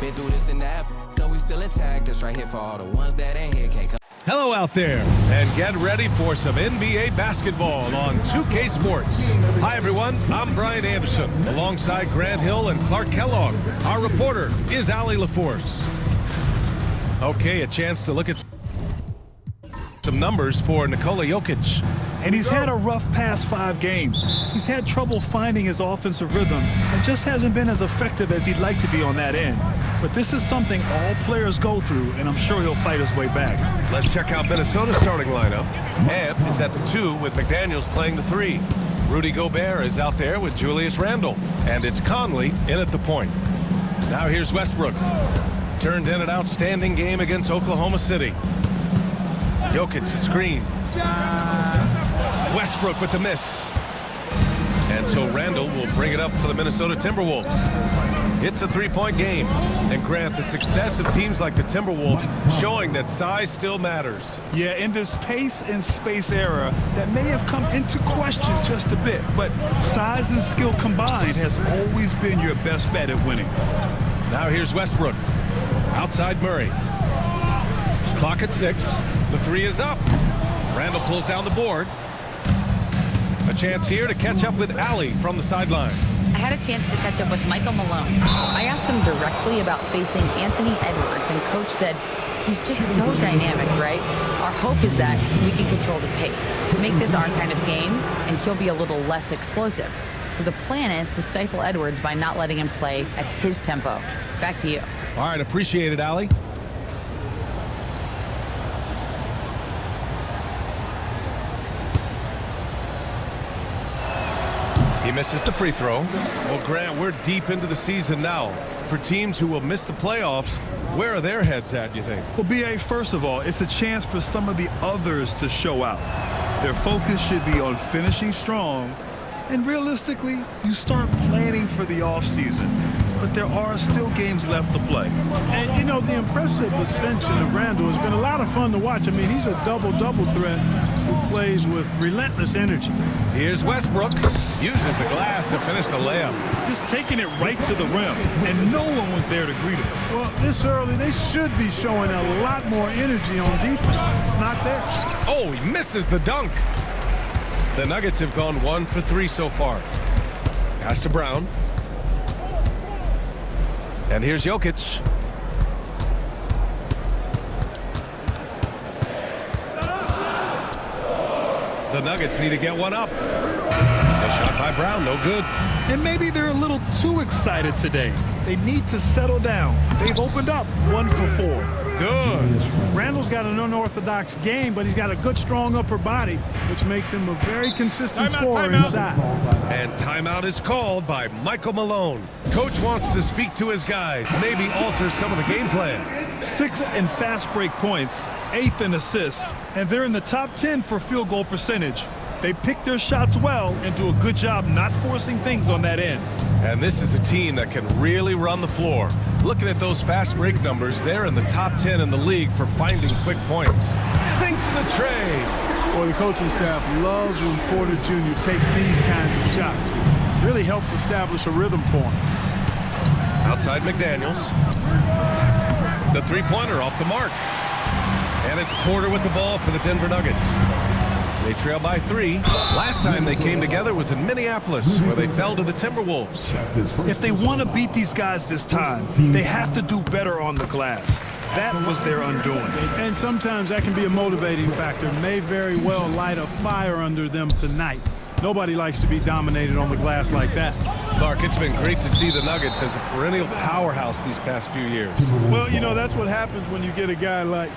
Been through this and that, no, we still intact. That's right here for all the ones that ain't here, can't come. Hello out there, and get ready for some NBA basketball on 2K Sports. Hi everyone, I'm Brian Anderson, alongside Grant Hill and Clark Kellogg. Our reporter is Allie LaForce. Okay, a chance to look at some numbers for Nikola Jokic. And he's had a rough past 5 games. He's had trouble finding his offensive rhythm and just hasn't been as effective as he'd like to be on that end. But this is something all players go through, and I'm sure he'll fight his way back. Let's check out Minnesota's starting lineup. Ant is at the 2 with McDaniels playing the 3. Rudy Gobert is out there with Julius Randle. And it's Conley in at the point. Now here's Westbrook. Turned in an outstanding game against Oklahoma City. Jokic, the screen. Westbrook with the miss. And so Randle will bring it up for the Minnesota Timberwolves. It's a 3-point game. And Grant, the success of teams like the Timberwolves showing that size still matters. Yeah, in this pace and space era, that may have come into question just a bit. But size and skill combined has always been your best bet at winning. Now here's Westbrook. Outside Murray. Clock at 6. The 3 is up. Randle pulls down the board. A chance here to catch up with Allie from the sideline. I had a chance to catch up with Michael Malone. I asked him directly about facing Anthony Edwards, and Coach said he's just so dynamic, right? Our hope is that we can control the pace, make this our kind of game, and he'll be a little less explosive. So the plan is to stifle Edwards by not letting him play at his tempo. Back to you. All right, appreciate it, Allie. He misses the free throw. Well, Grant, we're deep into the season now. For teams who will miss the playoffs, where are their heads at, you think? Well, B.A., first of all, it's a chance for some of the others to show out. Their focus should be on finishing strong. And realistically, you start planning for the offseason. But there are still games left to play. And, you know, the impressive ascension of Randle has been a lot of fun to watch. I mean, he's a double-double threat who plays with relentless energy. Here's Westbrook. Uses the glass to finish the layup. Just taking it right to the rim, and no one was there to greet him. Well, this early, they should be showing a lot more energy on defense. It's not there. Oh, he misses the dunk. The Nuggets have gone 1 for 3 so far. Pass to Brown. And here's Jokic. The Nuggets need to get one up. A shot by Brown, no good. And maybe they're a little too excited today. They need to settle down. They've opened up 1 for 4. Good. Randle's got an unorthodox game, but he's got a good, strong upper body, which makes him a very consistent scorer inside. And timeout is called by Michael Malone. Coach wants to speak to his guys, maybe alter some of the game plan. 6th in fast break points, 8th in assists, and they're in the top 10 for field goal percentage. They pick their shots well and do a good job not forcing things on that end. And this is a team that can really run the floor. Looking at those fast break numbers, they're in the top 10 in the league for finding quick points. Sinks the tray. Well, the coaching staff loves when Porter Jr. takes these kinds of shots. It really helps establish a rhythm for him. Outside McDaniels. The three-pointer off the mark. And it's Porter with the ball for the Denver Nuggets. They trail by 3. Last time they came together was in Minneapolis, where they fell to the Timberwolves. If they want to beat these guys this time, they have to do better on the glass. That was their undoing. And sometimes that can be a motivating factor. May very well light a fire under them tonight. Nobody likes to be dominated on the glass like that. Clark, it's been great to see the Nuggets as a perennial powerhouse these past few years. Well, you know, that's what happens when you get a guy like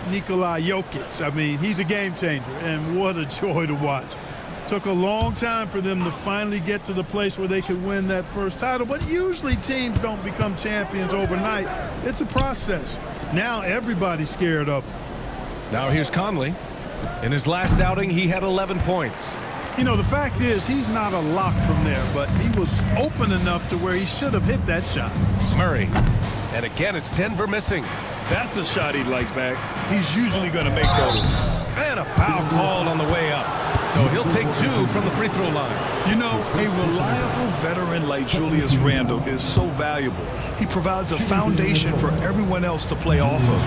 Nikola Jokic. I mean, he's a game changer, and what a joy to watch. Took a long time for them to finally get to the place where they could win that first title, but usually teams don't become champions overnight. It's a process. Now everybody's scared of him. Now here's Conley. In his last outing, he had 11 points. You know, the fact is he's not a lock from there, but he was open enough to where he should have hit that shot. Murray. And again, it's Denver missing. That's a shot he'd like back. He's usually going to make those. And a foul called on the way up. So he'll take 2 from the free throw line. You know, a reliable veteran like Julius Randle is so valuable. He provides a foundation for everyone else to play off of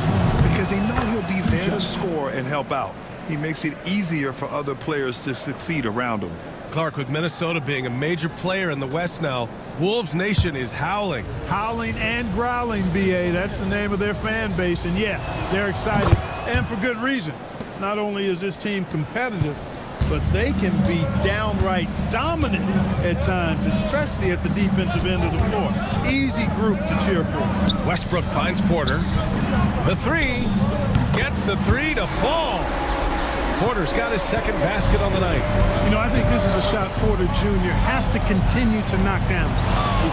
because they know he'll be there to score and help out. He makes it easier for other players to succeed around him. Clark, with Minnesota being a major player in the West now, Wolves Nation is howling. Howling and growling, BA. That's the name of their fan base. And yeah, they're excited. And for good reason. Not only is this team competitive, but they can be downright dominant at times, especially at the defensive end of the floor. Easy group to cheer for. Westbrook finds Porter. The 3 gets the 3 to fall. Porter's got his second basket on the night. You know, I think this is a shot Porter Jr. has to continue to knock down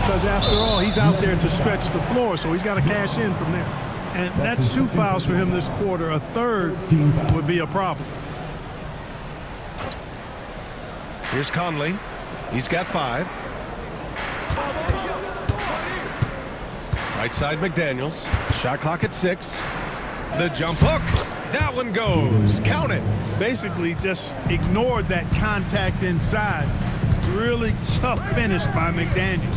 because, after all, he's out there to stretch the floor, so he's got to cash in from there. And that's 2 fouls for him this quarter. A third would be a problem. Here's Conley. He's got 5. Right side McDaniels. Shot clock at 6. The jump hook. That one goes. Count it. Basically just ignored that contact inside. Really tough finish by McDaniels.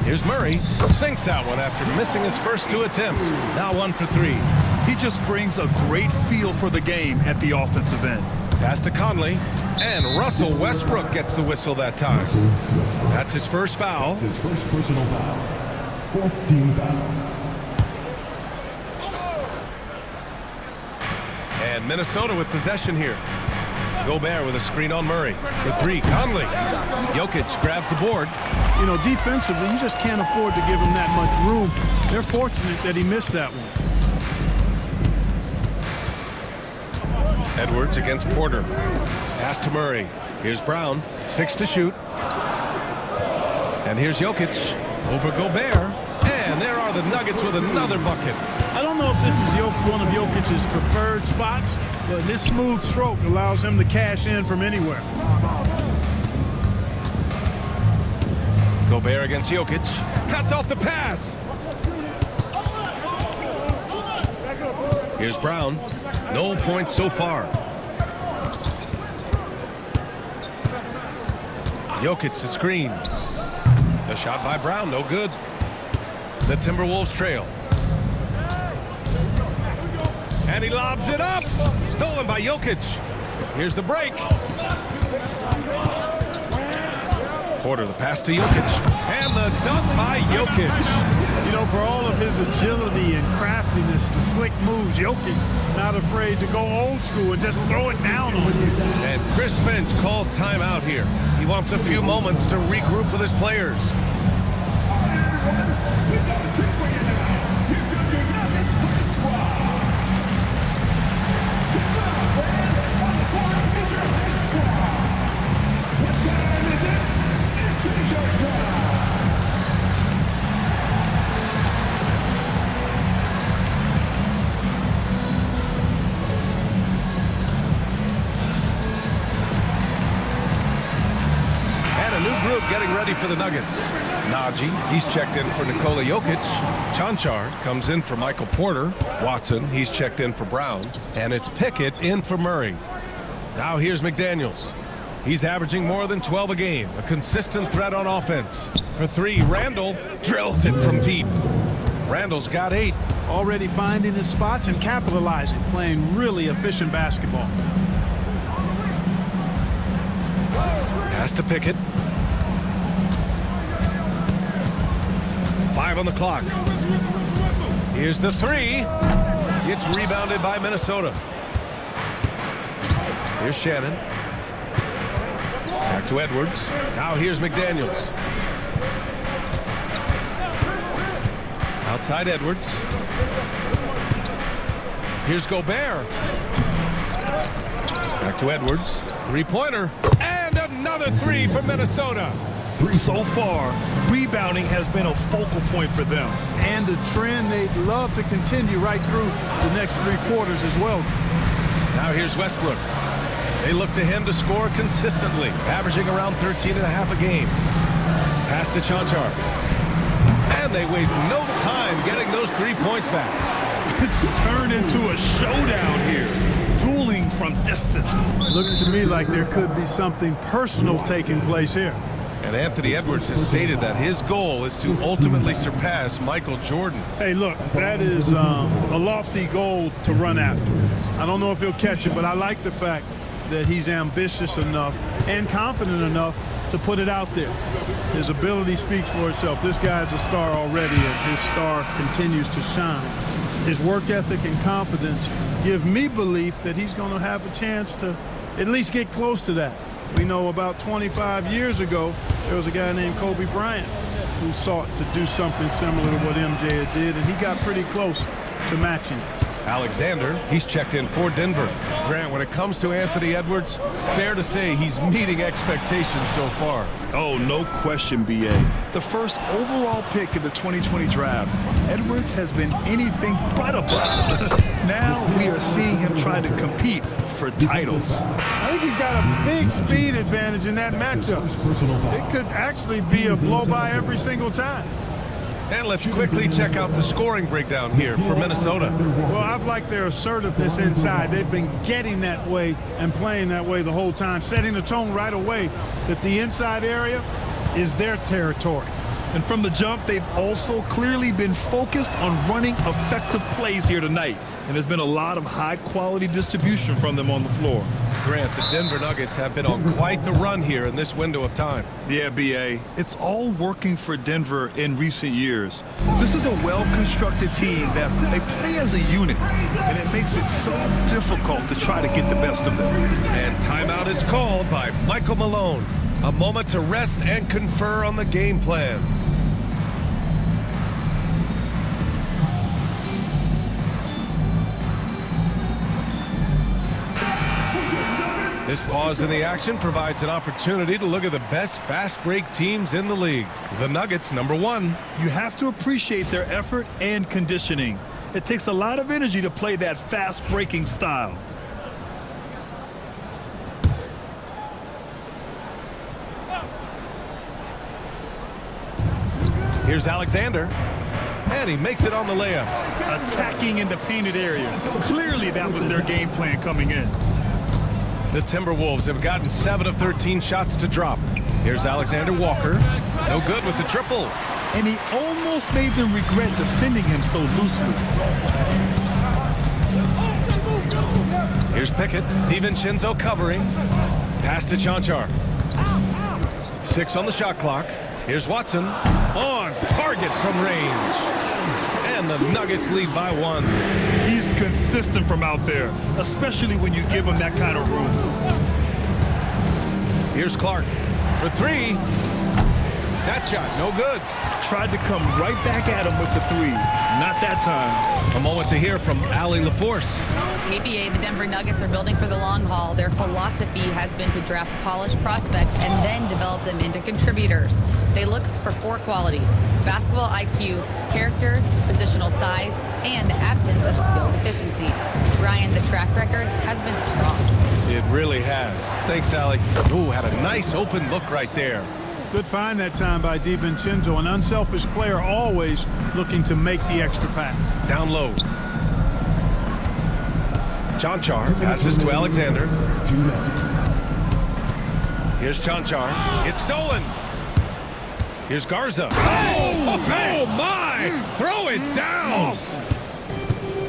Here's Murray. Sinks that one after missing his first 2 attempts. Now 1 for 3. He just brings a great feel for the game at the offensive end. Pass to Conley. And Russell Westbrook gets the whistle that time. That's his first foul. His first personal foul. 14th foul. And Minnesota with possession here. Gobert with a screen on Murray. For 3, Conley. Jokic grabs the board. You know, defensively, you just can't afford to give him that much room. They're fortunate that he missed that one. Edwards against Porter. Pass to Murray. Here's Brown. 6 to shoot. And here's Jokic over Gobert. And there are the Nuggets with another bucket. I don't know if this is one of Jokic's preferred spots, but his smooth stroke allows him to cash in from anywhere. Gobert against Jokic. Cuts off the pass. Here's Brown. No points so far. Jokic the screen. The shot by Brown, no good. The Timberwolves trail. And he lobs it up. Stolen by Jokic. Here's the break. Porter, the pass to Jokic. And the dunk by Jokic. You know, for all of his agility and craftiness, the slick moves, Jokic not afraid to go old school and just throw it down on you. And Chris Finch calls timeout here. He wants a few moments to regroup with his players. Getting ready for the Nuggets. Najee, he's checked in for Nikola Jokic. Chanchar comes in for Michael Porter. Watson, he's checked in for Brown. And it's Pickett in for Murray. Now here's McDaniels. He's averaging more than 12 a game. A consistent threat on offense. For 3, Randle drills it from deep. Randle's got 8. Already finding his spots and capitalizing, playing really efficient basketball. Pass to Pickett. 5 on the clock. Here's the 3. It's rebounded by Minnesota. Here's Shannon. Back to Edwards. Now here's McDaniels. Outside Edwards. Here's Gobert. Back to Edwards. 3-pointer. And another 3 for Minnesota. So far, rebounding has been a focal point for them. And a trend they'd love to continue right through the next 3 quarters as well. Now here's Westbrook. They look to him to score consistently, averaging around 13.5 a game. Pass to Chanchar. And they waste no time getting those 3 points back. It's turned into a showdown here. Dueling from distance. Looks to me like there could be something personal taking place here. And Anthony Edwards has stated that his goal is to ultimately surpass Michael Jordan. Hey, look, that is a lofty goal to run after. I don't know if he'll catch it, but I like the fact that he's ambitious enough and confident enough to put it out there. His ability speaks for itself. This guy's a star already, and his star continues to shine. His work ethic and confidence give me belief that he's going to have a chance to at least get close to that. We know about 25 years ago, there was a guy named Kobe Bryant who sought to do something similar to what MJ did, and he got pretty close to matching it. Alexander, he's checked in for Denver. Grant, when it comes to Anthony Edwards, fair to say he's meeting expectations so far. Oh, no question, BA. The first overall pick in the 2020 draft, Edwards has been anything but a bust. Now we are seeing him try to compete for titles. I think he's got a big speed advantage in that matchup. It could actually be a blow-by every single time. And let's quickly check out the scoring breakdown here for Minnesota. Well, I've liked their assertiveness inside. They've been getting that way and playing that way the whole time, setting the tone right away that the inside area is their territory. And from the jump, they've also clearly been focused on running effective plays here tonight. And there's been a lot of high-quality distribution from them on the floor. Grant, the Denver Nuggets have been on quite the run here in this window of time. Yeah, BA. It's all working for Denver in recent years. This is a well-constructed team that they play as a unit, and it makes it so difficult to try to get the best of them. And timeout is called by Michael Malone. A moment to rest and confer on the game plan. This pause in the action provides an opportunity to look at the best fast break teams in the league. The Nuggets, number one. You have to appreciate their effort and conditioning. It takes a lot of energy to play that fast breaking style. Here's Alexander. And he makes it on the layup. Attacking in the painted area. Clearly that was their game plan coming in. The Timberwolves have gotten 7 of 13 shots to drop. Here's Alexander Walker. No good with the triple. And he almost made them regret defending him so loosely. Here's Pickett. DiVincenzo covering. Pass to Chanchar. 6 on the shot clock. Here's Watson. On target from range. And the Nuggets lead by 1. He's consistent from out there, especially when you give him that kind of room. Here's Clark for 3. That shot, no good. Tried to come right back at him with the 3. Not that time. A moment to hear from Allie LaForce. KBA, the Denver Nuggets are building for the long haul. Their philosophy has been to draft polished prospects and then develop them into contributors. They look for 4 qualities: basketball IQ, character, positional size, and the absence of skill deficiencies. Ryan, the track record has been strong. It really has. Thanks, Allie. Ooh, had a nice open look right there. Good find that time by DiVincenzo, an unselfish player always looking to make the extra pass. Down low. Chanchar passes to Alexander. Here's Chanchar. It's stolen. Here's Garza. Oh my! Throw it down! Awesome.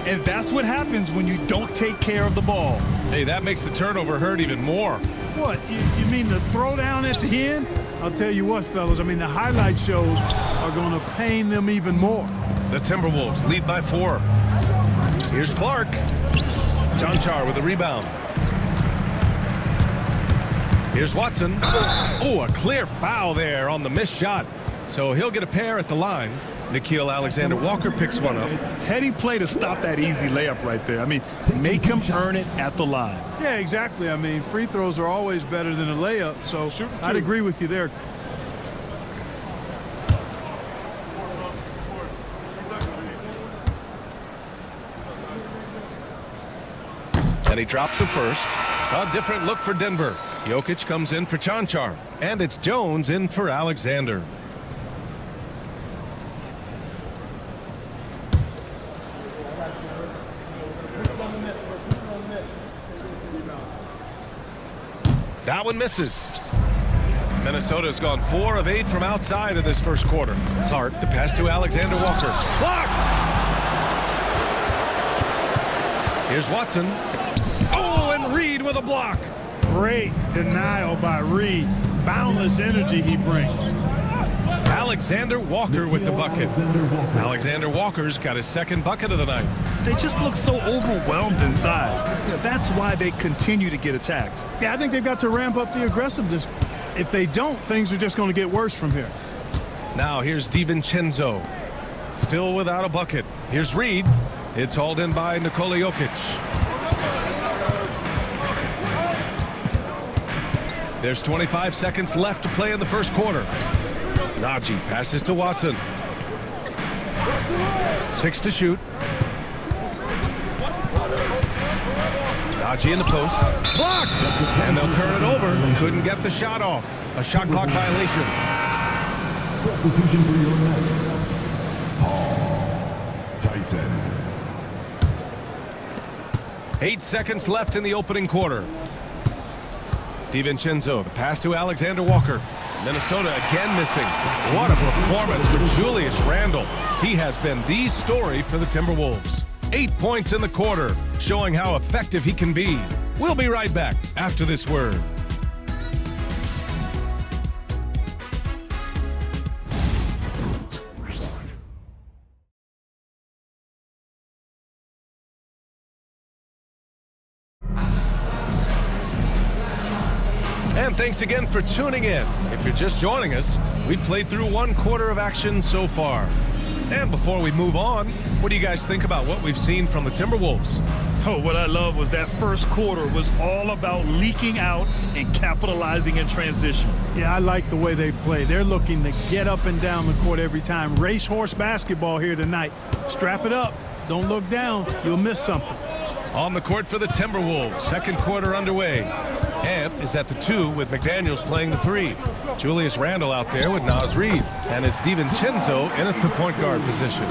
And that's what happens when you don't take care of the ball. Hey, that makes the turnover hurt even more. What, you mean the throwdown at the end? I'll tell you what, fellas, I mean, the highlight shows are going to pain them even more. The Timberwolves lead by 4. Here's Clark. Chanchar with the rebound. Here's Watson. Oh, a clear foul there on the missed shot. So he'll get a pair at the line. Nickeil Alexander-Walker picks one up. Heady play to stop that easy layup right there. I mean, make him earn it at the line. Yeah, exactly. I mean, free throws are always better than a layup, so I'd agree with you there. And he drops the first. A different look for Denver. Jokic comes in for Chanchar. And it's Jones in for Alexander. That one misses. Minnesota's gone 4 of 8 from outside in this first quarter. Clark, the pass to Alexander Walker. Blocked! Here's Watson. Oh, and Reed with a block. Great denial by Reed. Boundless energy he brings. Alexander Walker with the bucket. Alexander Walker's got his second bucket of the night. They just look so overwhelmed inside. That's why they continue to get attacked. Yeah, I think they've got to ramp up the aggressiveness. If they don't, things are just going to get worse from here. Now here's DiVincenzo. Still without a bucket. Here's Reed. It's hauled in by Nikola Jokic. There's 25 seconds left to play in the first quarter. Najee passes to Watson. 6 to shoot. Najee in the post. Blocked! And they'll turn it over. Couldn't get the shot off. A shot clock violation. Substitution for your next. Paul Tyson. 8 seconds left in the opening quarter. DiVincenzo, the pass to Alexander Walker. Minnesota again missing. What a performance for Julius Randle. He has been the story for the Timberwolves. 8 points in the quarter, showing how effective he can be. We'll be right back after this word. And thanks again for tuning in. If you're just joining us, we played through 1 quarter of action so far. And before we move on, what do you guys think about what we've seen from the Timberwolves? Oh, what I love was that first quarter was all about leaking out and capitalizing in transition. Yeah, I like the way they play. They're looking to get up and down the court every time. Racehorse basketball here tonight. Strap it up. Don't look down. You'll miss something. On the court for the Timberwolves, second quarter underway. Ant is at the 2 with McDaniels playing the 3. Julius Randle out there with Naz Reid. And it's DiVincenzo in at the point guard position.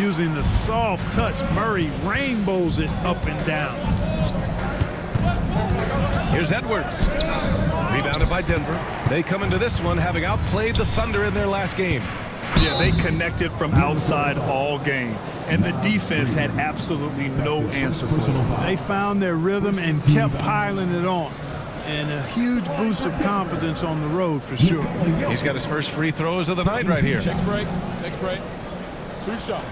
Using the soft touch, Murray rainbows it up and down. Here's Edwards. Rebounded by Denver. They come into this one having outplayed the Thunder in their last game. Yeah, they connected from outside all game, and the defense had absolutely no answer for them. They found their rhythm and kept piling it on. And a huge boost of confidence on the road for sure. He's got his first free throws of the night right here. Take a break. Take a break. 2 shots.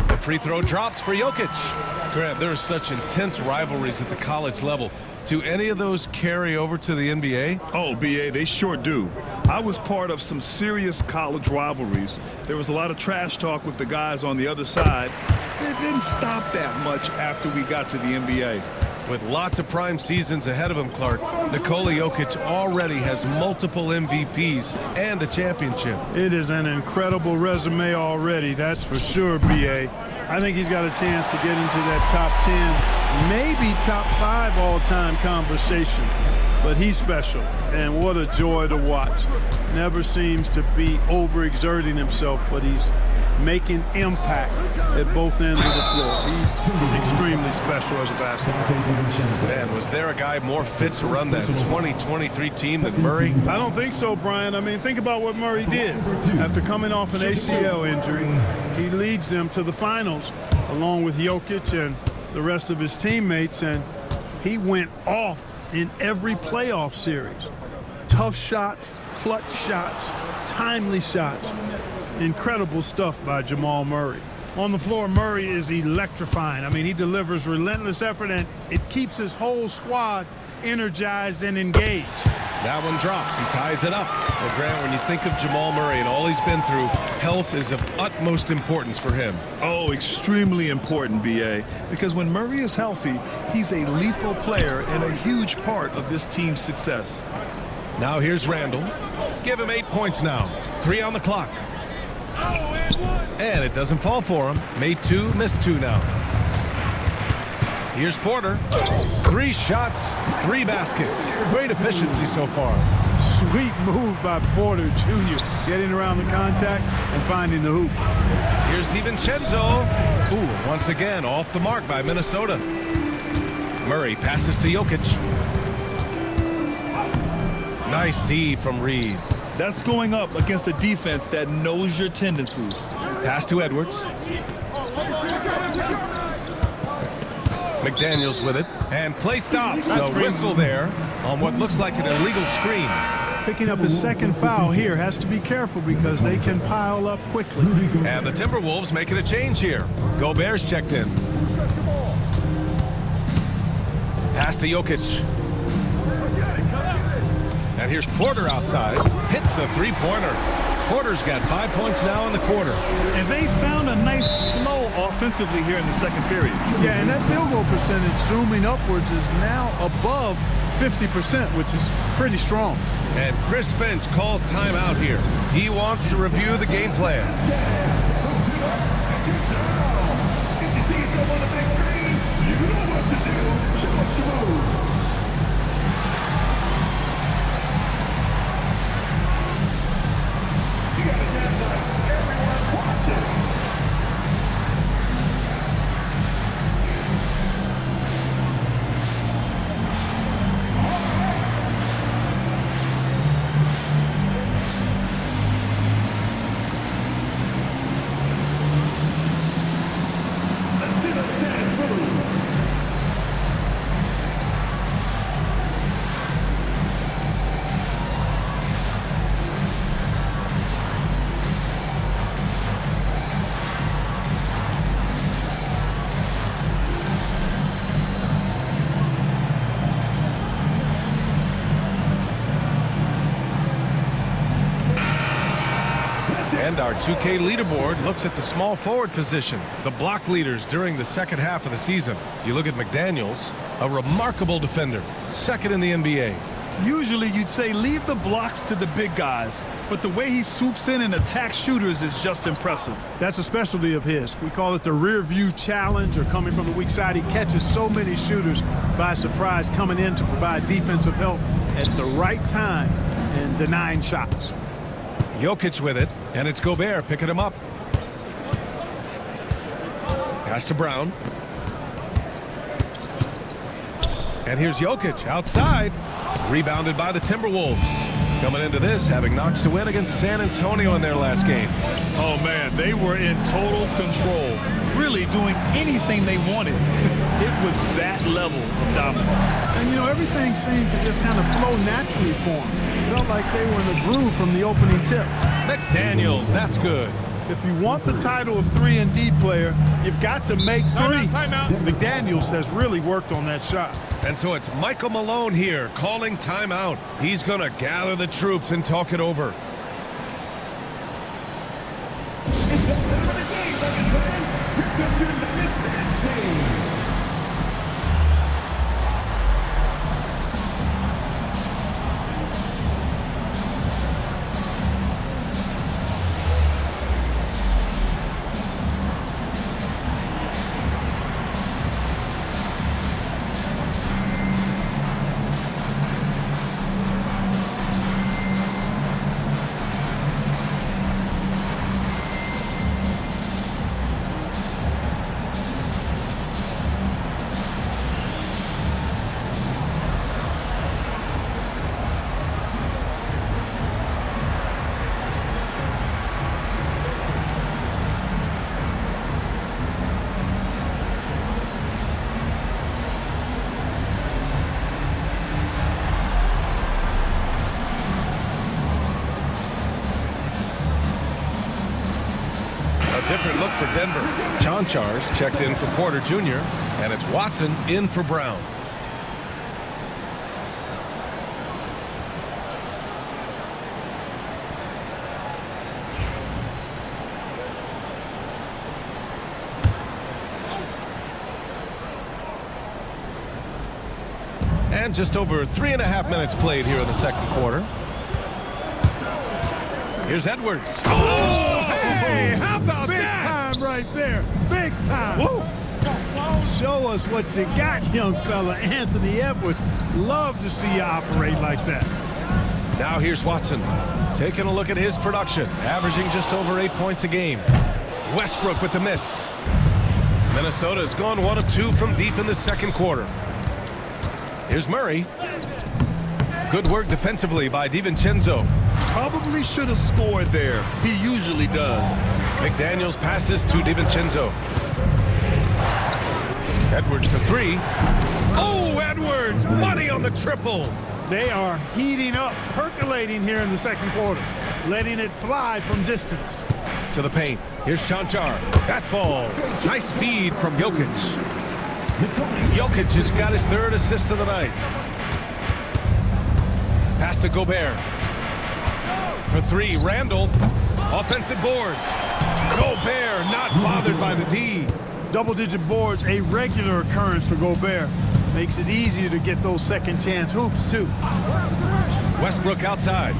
The free throw drops for Jokic. Grant, there are such intense rivalries at the college level. Do any of those carry over to the NBA? Oh, BA, they sure do. I was part of some serious college rivalries. There was a lot of trash talk with the guys on the other side. It didn't stop that much after we got to the NBA. With lots of prime seasons ahead of him, Clark, Nikola Jokic already has multiple MVPs and a championship. It is an incredible resume already, that's for sure, BA. I think he's got a chance to get into that top 10, maybe top 5 all-time conversation. But he's special, and what a joy to watch. Never seems to be overexerting himself, but he's making impact at both ends of the floor. He's extremely special as a basketball. Man, was there a guy more fit to run that 2023 team than Murray? I don't think so, Brian. I mean, think about what Murray did. After coming off an ACL injury, he leads them to the finals along with Jokic and the rest of his teammates, and he went off in every playoff series. Tough shots, clutch shots, timely shots. Incredible stuff by Jamal Murray. On the floor, Murray is electrifying. I mean, he delivers relentless effort, and it keeps his whole squad energized and engaged. That one drops. He ties it up. Well, Grant, when you think of Jamal Murray and all he's been through, health is of utmost importance for him. Oh, extremely important, BA, because when Murray is healthy, he's a lethal player and a huge part of this team's success. Now here's Randle. Give him 8 points now. 3 on the clock. And it doesn't fall for him. Made 2, missed 2 now. Here's Porter. 3 shots, 3 baskets. Great efficiency so far. Sweet move by Porter Jr. Getting around the contact and finding the hoop. Here's DiVincenzo. Ooh, once again off the mark by Minnesota. Murray passes to Jokic. Nice D from Reed. That's going up against a defense that knows your tendencies. Pass to Edwards. McDaniels with it. And play stops. A whistle there on what looks like an illegal screen. Picking up his second foul here. Has to be careful because they can pile up quickly. And the Timberwolves making a change here. Gobert's checked in. Pass to Jokic. And here's Porter outside. Hits the three-pointer. Porter's got 5 points now in the quarter. And they found a nice flow offensively here in the second period. Yeah, and that field goal percentage zooming upwards is now above 50%, which is pretty strong. And Chris Finch calls timeout here. He wants to review the game plan. If you see someone on the big screen, you know what to do. Show us the move. You gotta dance like everyone's watching. And our 2K leaderboard looks at the small forward position, the block leaders during the second half of the season. You look at McDaniels, a remarkable defender, second in the NBA. Usually you'd say leave the blocks to the big guys, but the way he swoops in and attacks shooters is just impressive. That's a specialty of his. We call it the rear view challenge, or coming from the weak side. He catches so many shooters by surprise, coming in to provide defensive help at the right time and denying shots. Jokic with it, and it's Gobert picking him up. Pass to Brown. And here's Jokic outside. Rebounded by the Timberwolves. Coming into this, having notched a win against San Antonio in their last game. Oh, man, they were in total control, really doing anything they wanted. It was that level of dominance. And, you know, everything seemed to just kind of flow naturally for them. It felt like they were in the groove from the opening tip. McDaniels, that's good. If you want the title of 3-and-D player, you've got to make threes. Timeout. McDaniels has really worked on that shot. And so it's Michael Malone here calling timeout. He's going to gather the troops and talk it over. It's that time of the game, ladies and gentlemen. We're going to the mismatch game. Different look for Denver. Chanchar's checked in for Porter Jr., and it's Watson in for Brown. And just over 3.5 minutes played here in the second quarter. Here's Edwards. Oh, hey, how about Big that? time right there. Big time. Woo. Show us what you got, young fella. Anthony Edwards, love to see you operate like that. Now here's Watson, taking a look at his production, averaging just over 8 points a game. Westbrook with the miss. Minnesota has gone 1 of 2 from deep in the second quarter. Here's Murray. Good work defensively by DiVincenzo. Probably should have scored there. He usually does. McDaniels passes to DiVincenzo. Edwards for 3. Oh, Edwards! Money on the triple! They are heating up, percolating here in the second quarter, letting it fly from distance. To the paint. Here's Chanchar. That falls. Nice feed from Jokic. Jokic has got his 3rd assist of the night. Pass to Gobert. For 3, Randall. Offensive board. Gobert not bothered by the D. Double-digit boards, a regular occurrence for Gobert. Makes it easier to get those second chance hoops, too. Westbrook outside.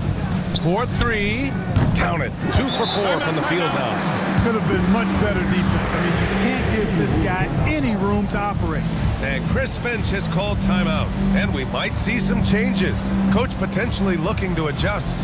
4-3. Count it. 2 for 4 from the field now. Could have been much better defense. I mean, you can't give this guy any room to operate. And Chris Finch has called timeout. And we might see some changes. Coach potentially looking to adjust.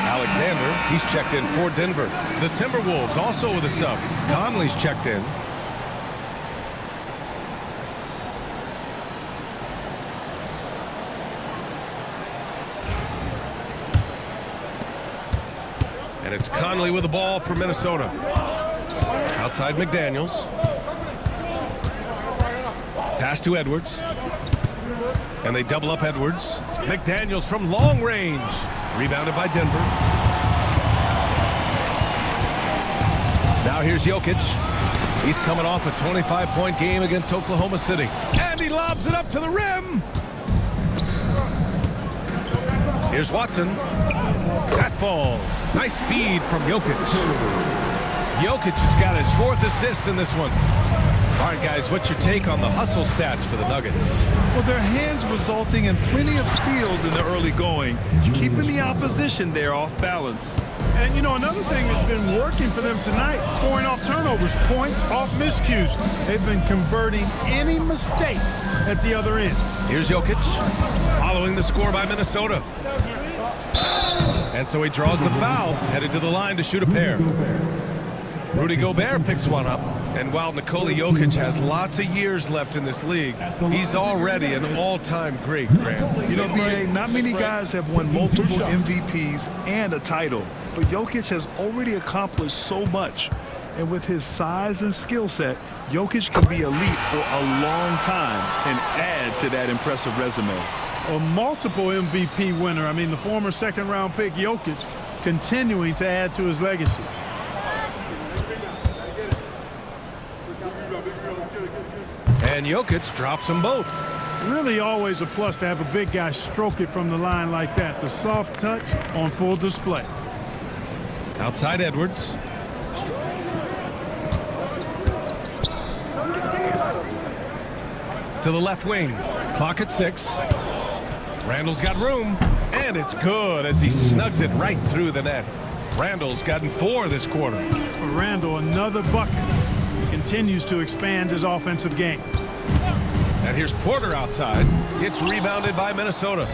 Alexander, he's checked in for Denver. The Timberwolves also with a sub. Conley's checked in. And it's Conley with the ball for Minnesota. Outside McDaniels. Pass to Edwards. And they double up Edwards. McDaniels from long range. Rebounded by Denver. Now here's Jokic. He's coming off a 25-point game against Oklahoma City. And he lobs it up to the rim. Here's Watson. That falls. Nice feed from Jokic. Jokic has got his 4th assist in this one. All right, guys, what's your take on the hustle stats for the Nuggets? Well, their hands resulting in plenty of steals in the early going, keeping the opposition there off balance. And, you know, another thing that's been working for them tonight, scoring off turnovers, points off miscues. They've been converting any mistakes at the other end. Here's Jokic, following the score by Minnesota. And so he draws the foul, headed to the line to shoot a pair. Rudy Gobert picks one up. And while Nikola Jokic has lots of years left in this league, he's already an all-time great, Grant. You know, BA, not many guys have won multiple MVPs and a title, but Jokic has already accomplished so much. And with his size and skill set, Jokic can be elite for a long time and add to that impressive resume. A multiple MVP winner. I mean, the former second-round pick Jokic continuing to add to his legacy. And Jokic drops them both. Really always a plus to have a big guy stroke it from the line like that. The soft touch on full display. Outside Edwards. To the left wing. Clock at 6. Randall's got room. And it's good as he snugs it right through the net. Randall's gotten 4 this quarter. For Randall, another bucket. He continues to expand his offensive game. And here's Porter outside. It's rebounded by Minnesota.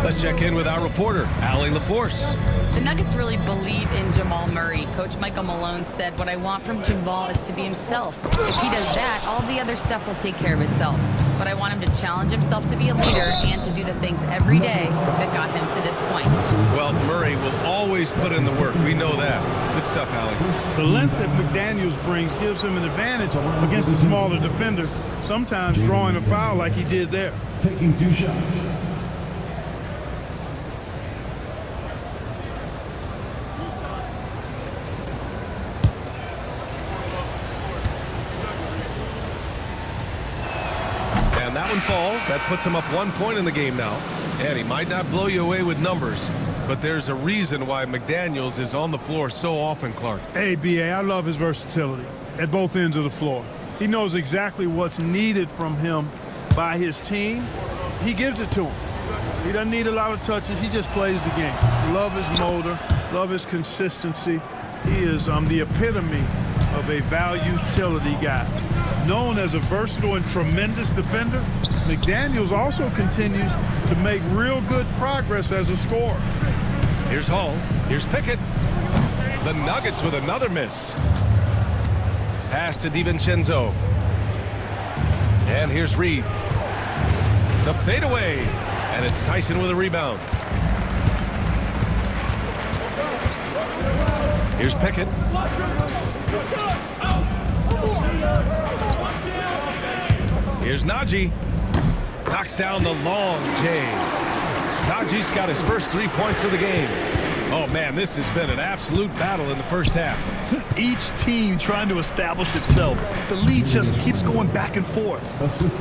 Let's check in with our reporter, Allie LaForce. The Nuggets really believe in Jamal Murray. Coach Michael Malone said, what I want from Jamal is to be himself. If he does that, all the other stuff will take care of itself. But I want him to challenge himself to be a leader and to do the things every day that got him to this point. Well, Murray will always put in the work. We know that. Good stuff, Allie. The length that McDaniels brings gives him an advantage against the smaller defender, sometimes drawing a foul like he did there. Taking 2 shots. And that one falls. That puts him up 1 point in the game now. And he might not blow you away with numbers, but there's a reason why McDaniels is on the floor so often, Clark. Hey, B.A., I love his versatility at both ends of the floor. He knows exactly what's needed from him by his team. He gives it to him. He doesn't need a lot of touches. He just plays the game. Love his motor. Love his consistency. He is the epitome of a value utility guy. Known as a versatile and tremendous defender, McDaniels also continues to make real good progress as a scorer. Here's Hall. Here's Pickett. The Nuggets with another miss. Pass to DiVincenzo. And here's Reed. The fadeaway. And it's Tyson with a rebound. Here's Pickett. Here's Najee. Knocks down the long J. Najee's got his first 3 points of the game. Oh, man, this has been an absolute battle in the first half. Each team trying to establish itself. The lead just keeps going back and forth.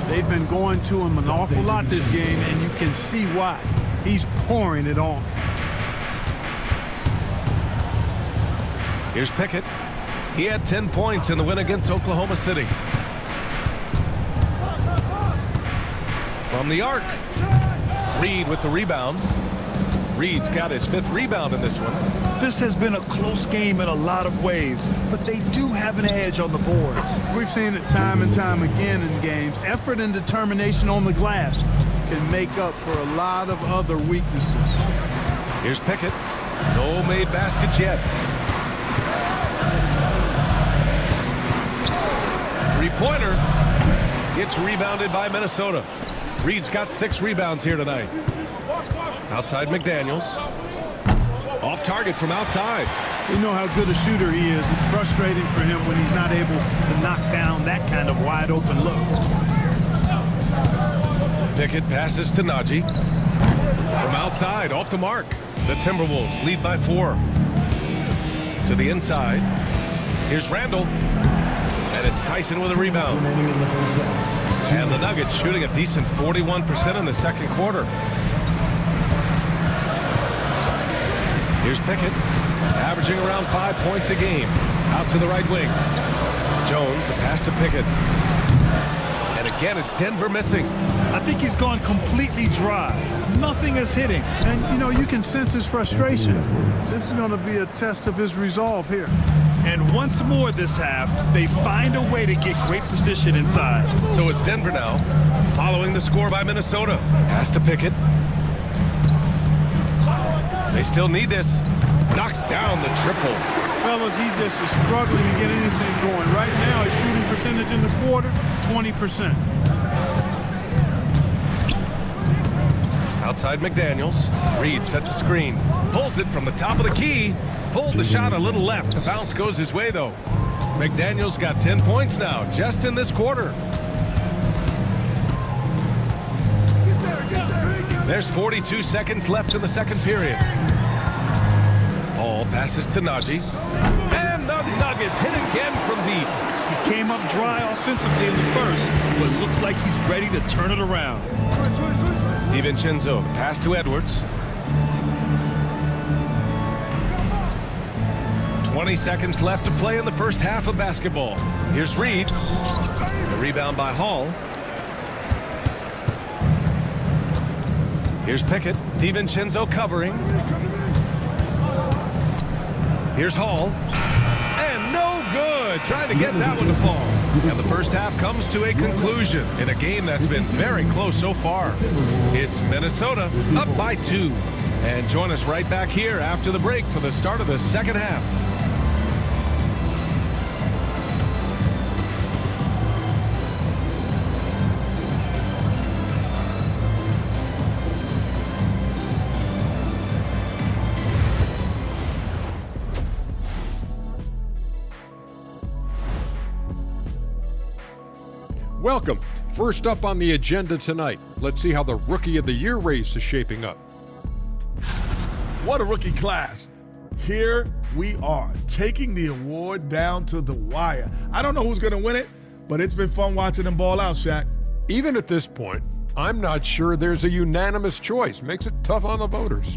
They've been going to him an awful lot this game, and you can see why. He's pouring it on. Here's Pickett. He had 10 points in the win against Oklahoma City. From the arc. Reed with the rebound. Reed's got his 5th rebound in this one. This has been a close game in a lot of ways, but they do have an edge on the boards. We've seen it time and time again in games. Effort and determination on the glass can make up for a lot of other weaknesses. Here's Pickett. No made baskets yet. 3-pointer. Gets rebounded by Minnesota. Reed's got 6 rebounds here tonight. Outside McDaniels. Off target from outside. We know how good a shooter he is. It's frustrating for him when he's not able to knock down that kind of wide open look. Pickett passes to Najee. From outside, off the mark. The Timberwolves lead by 4. To the inside. Here's Randall. And it's Tyson with a rebound. And the Nuggets shooting a decent 41% in the second quarter. Here's Pickett, averaging around 5 points a game. Out to the right wing. Jones, the pass to Pickett. And again, it's Denver missing. I think he's gone completely dry. Nothing is hitting. And, you know, you can sense his frustration. This is going to be a test of his resolve here. And once more this half, they find a way to get great position inside. So it's Denver now, following the score by Minnesota. Pass to Pickett. They still need this. Knocks down the triple. Fellas, he just is struggling to get anything going. Right now, his shooting percentage in the quarter, 20%. Outside McDaniels. Reed sets a screen. Pulls it from the top of the key. Pulled the shot a little left. The bounce goes his way, though. McDaniels got 10 points now, just in this quarter. There's 42 seconds left in the second period. Ball passes to Najee. And the Nuggets hit again from deep. He came up dry offensively in the first, but looks like he's ready to turn it around. DiVincenzo, the pass to Edwards. 20 seconds left to play in the first half of basketball. Here's Reed. The rebound by Hall. Here's Pickett. DiVincenzo covering. Here's Hall. And no good. Trying to get that one to fall. And the first half comes to a conclusion in a game that's been very close so far. It's Minnesota up by 2. And join us right back here after the break for the start of the second half. Welcome. First up on the agenda tonight, let's see how the Rookie of the Year race is shaping up. What a rookie class. Here we are, taking the award down to the wire. I don't know who's going to win it, but it's been fun watching them ball out, Shaq. Even at this point, I'm not sure there's a unanimous choice. Makes it tough on the voters.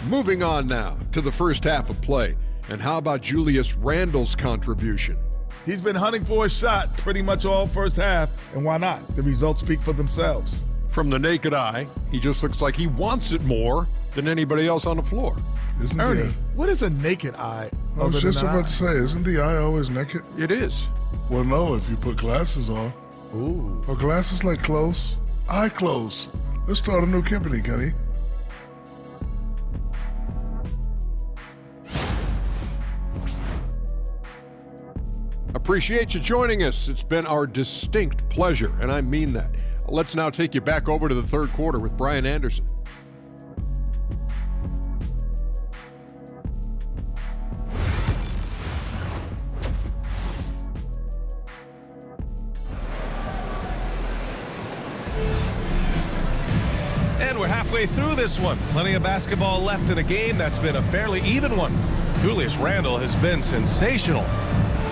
Moving on now to the first half of play. And how about Julius Randle's contribution? He's been hunting for a shot pretty much all first half, and why not? The results speak for themselves. From the naked eye, he just looks like he wants it more than anybody else on the floor. Isn't Ernie, what is a naked eye? I was just about to say. say, isn't the eye always naked? It is. Well, no, if you put glasses on. Ooh. Are glasses like clothes? Eye clothes. Let's start a new company, Kenny. Appreciate you joining us. It's been our distinct pleasure, and I mean that. Let's now take you back over to the third quarter with Brian Anderson. And we're halfway through this one. Plenty of basketball left in a game that's been a fairly even one. Julius Randle has been sensational.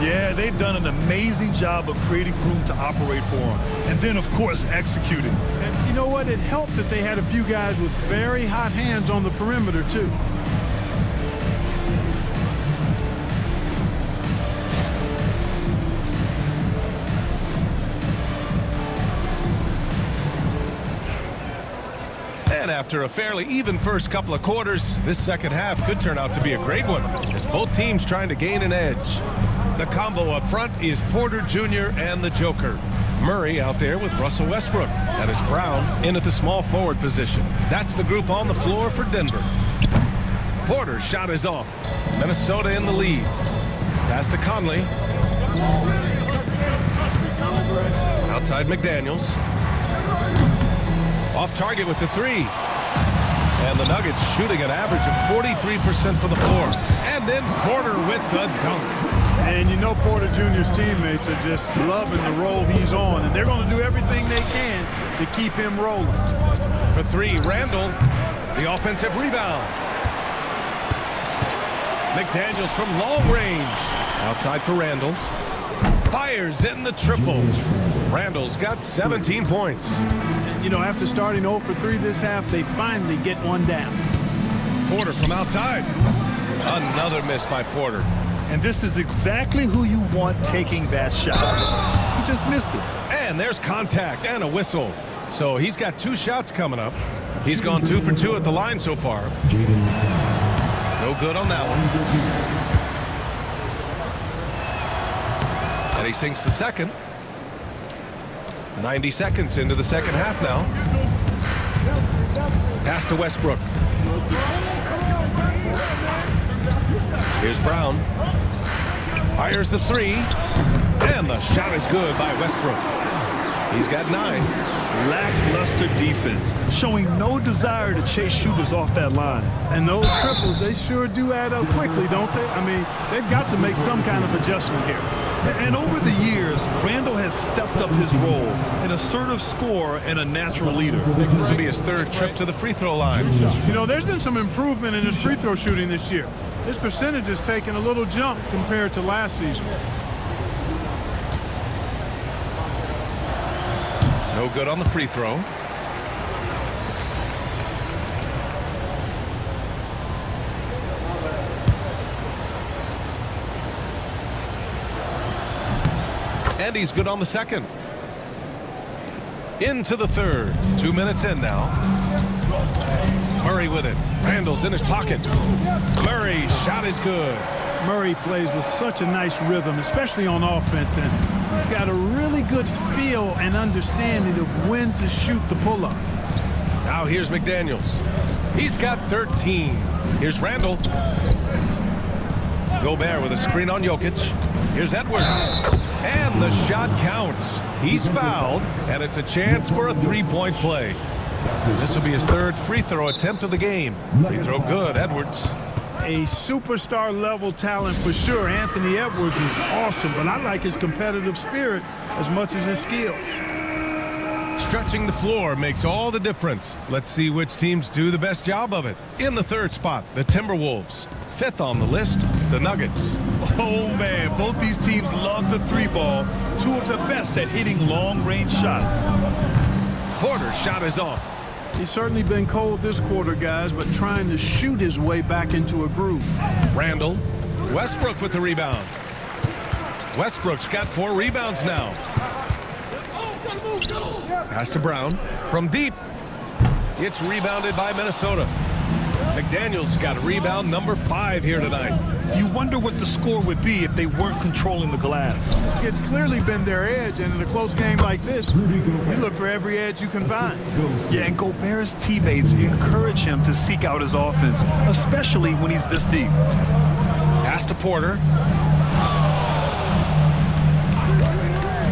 Yeah, they've done an amazing job of creating room to operate for him. And then, of course, executing. And you know what? It helped that they had a few guys with very hot hands on the perimeter, too. And after a fairly even first couple of quarters, this second half could turn out to be a great one, as both teams trying to gain an edge. The combo up front is Porter Jr. and the Joker. Murray out there with Russell Westbrook. That is Brown in at the small forward position. That's the group on the floor for Denver. Porter's shot is off. Minnesota in the lead. Pass to Conley. Outside McDaniels. Off target with the three. And the Nuggets shooting an average of 43% from the floor. And then Porter with the dunk. And you know Porter Jr.'s teammates are just loving the role he's on, and they're going to do everything they can to keep him rolling. For three, Randle, the offensive rebound. McDaniels from long range. Outside for Randle. Fires in the triple. Randle's got 17 points. You know, after starting 0 for 3 this half, they finally get one down. Porter from outside. Another miss by Porter. And this is exactly who you want taking that shot. He just missed it. And there's contact and a whistle. So he's got 2 shots coming up. He's gone 2 for 2 at the line so far. No good on that one. And he sinks the second. 90 seconds into the second half now. Pass to Westbrook. Here's Brown. Fires the three. And the shot is good by Westbrook. He's got 9. Lackluster defense, showing no desire to chase shooters off that line. And those triples, they sure do add up quickly, don't they? I mean, they've got to make some kind of adjustment here. And over the years, Randle has stepped up his role, an assertive scorer and a natural leader. This will be his 3rd trip to the free throw line. You know, there's been some improvement in his free throw shooting this year. His percentage has taken a little jump compared to last season. No good on the free throw. And he's good on the second. Into the third. 2 minutes in now. Murray with it. Randle's in his pocket. Murray's shot is good. Murray plays with such a nice rhythm, especially on offense, and He's got a really good feel and understanding of when to shoot the pull-up. Now here's McDaniels. He's got 13. Here's Randall. Gobert with a screen on Jokic. Here's Edwards. And the shot counts. He's fouled, and it's a chance for a three-point play. This will be his third free throw attempt of the game. Free throw good, Edwards. A superstar level talent for sure. Anthony Edwards is awesome, but I like his competitive spirit as much as his skill. Stretching the floor makes all the difference. Let's see which teams do the best job of it. In the third spot, the Timberwolves. Fifth on the list, the Nuggets. Oh, man, both these teams love the three ball. Two of the best at hitting long-range shots. Porter's shot is off. He's certainly been cold this quarter, guys, but trying to shoot his way back into a groove. Randall. Westbrook with the rebound. Westbrook's got 4 rebounds now. Pass to Brown. From deep. It's rebounded by Minnesota. McDaniels got rebound number 5 here tonight. You wonder what the score would be if they weren't controlling the glass. It's clearly been their edge, and in a close game like this, you look for every edge you can find. Yeah, and Gobert's teammates encourage him to seek out his offense, especially when he's this deep. Pass to Porter.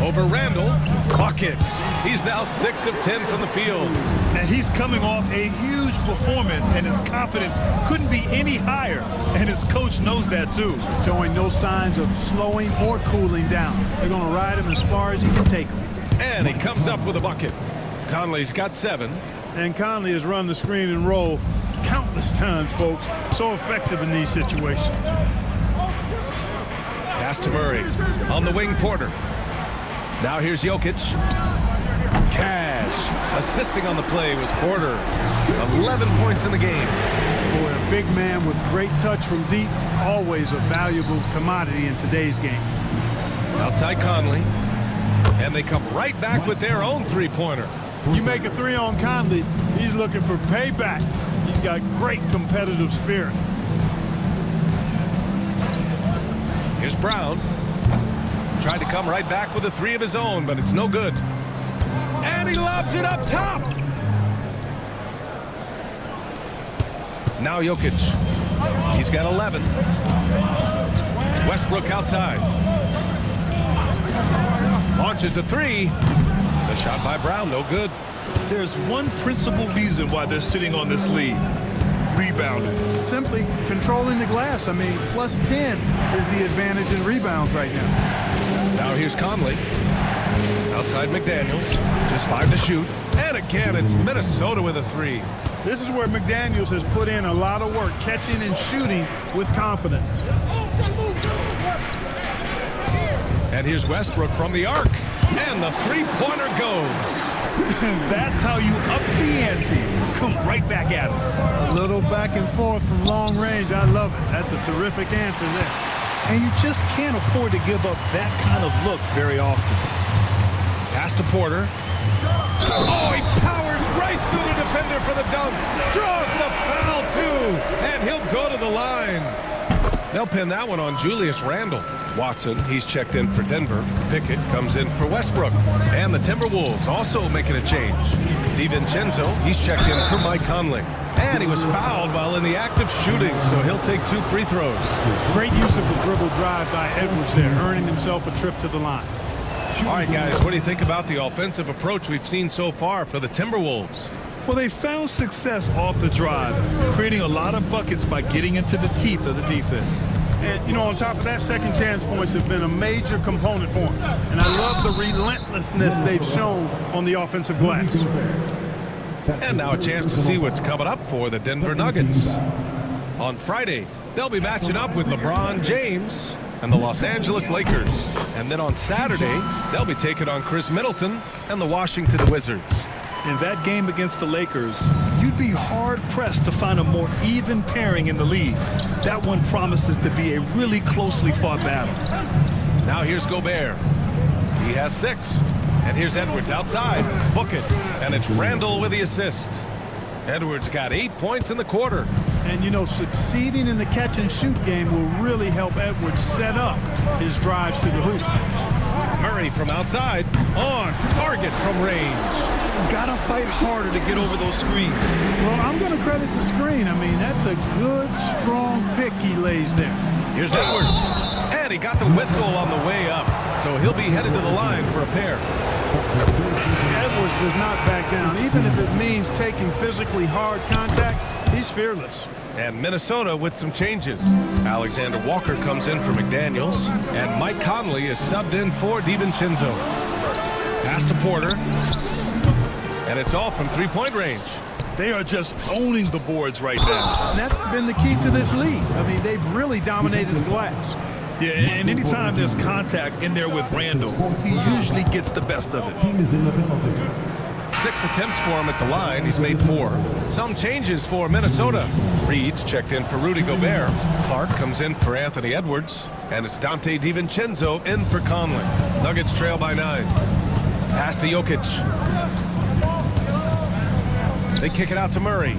Over Randall. Buckets. He's now 6 of 10 from the field. And he's coming off a huge performance, and his confidence couldn't be any higher. And his coach knows that, too. Showing no signs of slowing or cooling down. They're going to ride him as far as he can take him. And he comes up with a bucket. Conley's got 7. And Conley has run the screen and roll countless times, folks. So effective in these situations. Pass to Murray. On the wing, Porter. Now here's Jokic. Cash. Assisting on the play was Porter. 11 points in the game. Boy, a big man with great touch from deep. Always a valuable commodity in today's game. Outside Conley. And they come right back with their own three-pointer. You make a 3 on Conley, he's looking for payback. He's got great competitive spirit. Here's Brown. Tried to come right back with a 3 of his own, but it's no good. And he lobs it up top. Now Jokic. He's got 11. Westbrook outside. Launches a 3. The shot by Brown, no good. There's one principal reason why they're sitting on this lead. Rebounding. Simply controlling the glass. I mean, plus 10 is the advantage in rebounds right now. Now here's Conley. Outside McDaniels. Just 5 to shoot. And again, it's Minnesota with a 3. This is where McDaniels has put in a lot of work, catching and shooting with confidence. And here's Westbrook from the arc. And the three-pointer goes. That's how you up the ante. Come right back at him. A little back and forth from long range. I love it. That's a terrific answer there. And you just can't afford to give up that kind of look very often. Pass to Porter. Oh, he powers right through the defender for the dunk. Draws the foul, too. And he'll go to the line. They'll pin that one on Julius Randle. Watson, he's checked in for Denver. Pickett comes in for Westbrook. And the Timberwolves also making a change. DiVincenzo, he's checked in for Mike Conley. And he was fouled while in the act of shooting, so he'll take 2 free throws. Great use of the dribble drive by Edwards there, earning himself a trip to the line. All right, guys, what do you think about the offensive approach we've seen so far for the Timberwolves? Well, they found success off the drive, creating a lot of buckets by getting into the teeth of the defense. And, you know, on top of that, second chance points have been a major component for them. And I love the relentlessness they've shown on the offensive glass. And now a chance to see what's coming up for the Denver Nuggets. On Friday, they'll be matching up with LeBron James and the Los Angeles Lakers. And then on Saturday, they'll be taking on Chris Middleton and the Washington Wizards. In that game against the Lakers, you'd be hard-pressed to find a more even pairing in the league. That one promises to be a really closely fought battle. Now here's Gobert. He has 6. And here's Edwards outside. Book it. And it's Randall with the assist. Edwards got 8 points in the quarter. And, you know, succeeding in the catch-and-shoot game will really help Edwards set up his drives to the hoop. Murray from outside, on target from range. Gotta fight harder to get over those screens. Well, I'm going to credit the screen. I mean, that's a good, strong pick he lays there. Here's Edwards, and he got the whistle on the way up, so he'll be headed to the line for a pair. Edwards does not back down. Even if it means taking physically hard contact, he's fearless. And Minnesota with some changes. Alexander Walker comes in for McDaniels, and Mike Conley is subbed in for DiVincenzo. Pass to Porter, and it's off from three-point range. They are just owning the boards right now. And that's been the key to this league. I mean, they've really dominated the glass. Yeah, and anytime there's contact in there with Randall, he usually gets the best of it. 6 attempts for him at the line. He's made 4. Some changes for Minnesota. Reed's checked in for Rudy Gobert. Clark comes in for Anthony Edwards. And it's Dante DiVincenzo in for Conley. Nuggets trail by 9. Pass to Jokic. They kick it out to Murray.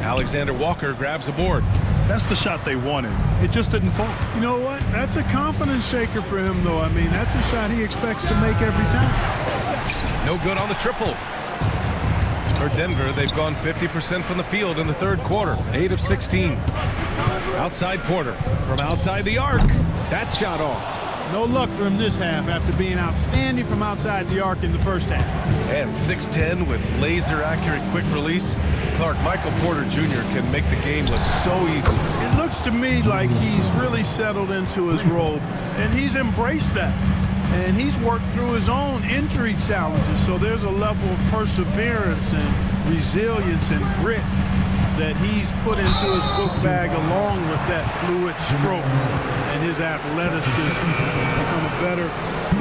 Alexander Walker grabs the board. That's the shot they wanted. It just didn't fall. You know what? That's a confidence shaker for him, though. I mean, that's a shot he expects to make every time. No good on the triple. For Denver, they've gone 50% from the field in the third quarter. 8 of 16. Outside Porter. From outside the arc. That shot off. No luck for him this half after being outstanding from outside the arc in the first half. And 6'10" with laser-accurate quick release. Clark, Michael Porter Jr. can make the game look so easy. It looks to me like he's really settled into his role, and he's embraced that. And he's worked through his own injury challenges, so there's a level of perseverance and resilience and grit that he's put into his book bag along with that fluid stroke and his athleticism. He's become a better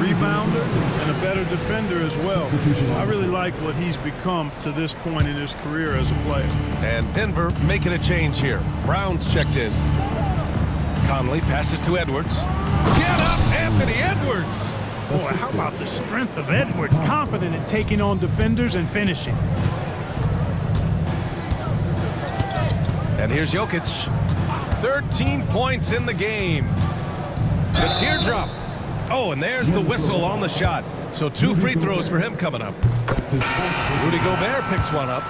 rebounder and a better defender as well. I really like what he's become to this point in his career as a player. And Denver making a change here. Brown's checked in. Conley passes to Edwards. Get up, Anthony Edwards! Boy, how about the strength of Edwards? Confident in taking on defenders and finishing. And here's Jokic. 13 points in the game. The teardrop. Oh, and there's the whistle on the shot. So 2 free throws for him coming up. Rudy Gobert picks one up.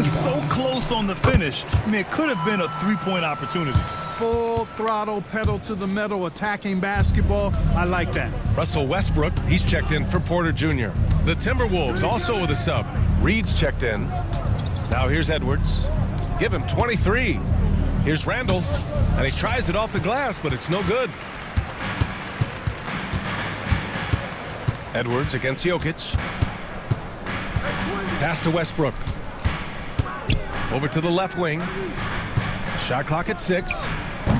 So close on the finish. I mean, it could have been a three-point opportunity. Full throttle, pedal to the metal, attacking basketball. I like that. Russell Westbrook, he's checked in for Porter Jr. The Timberwolves also with a sub. Reed's checked in. Now here's Edwards. Give him 23. Here's Randall, and he tries it off the glass, but it's no good. Edwards against Jokic. Pass to Westbrook. Over to the left wing. Shot clock at 6.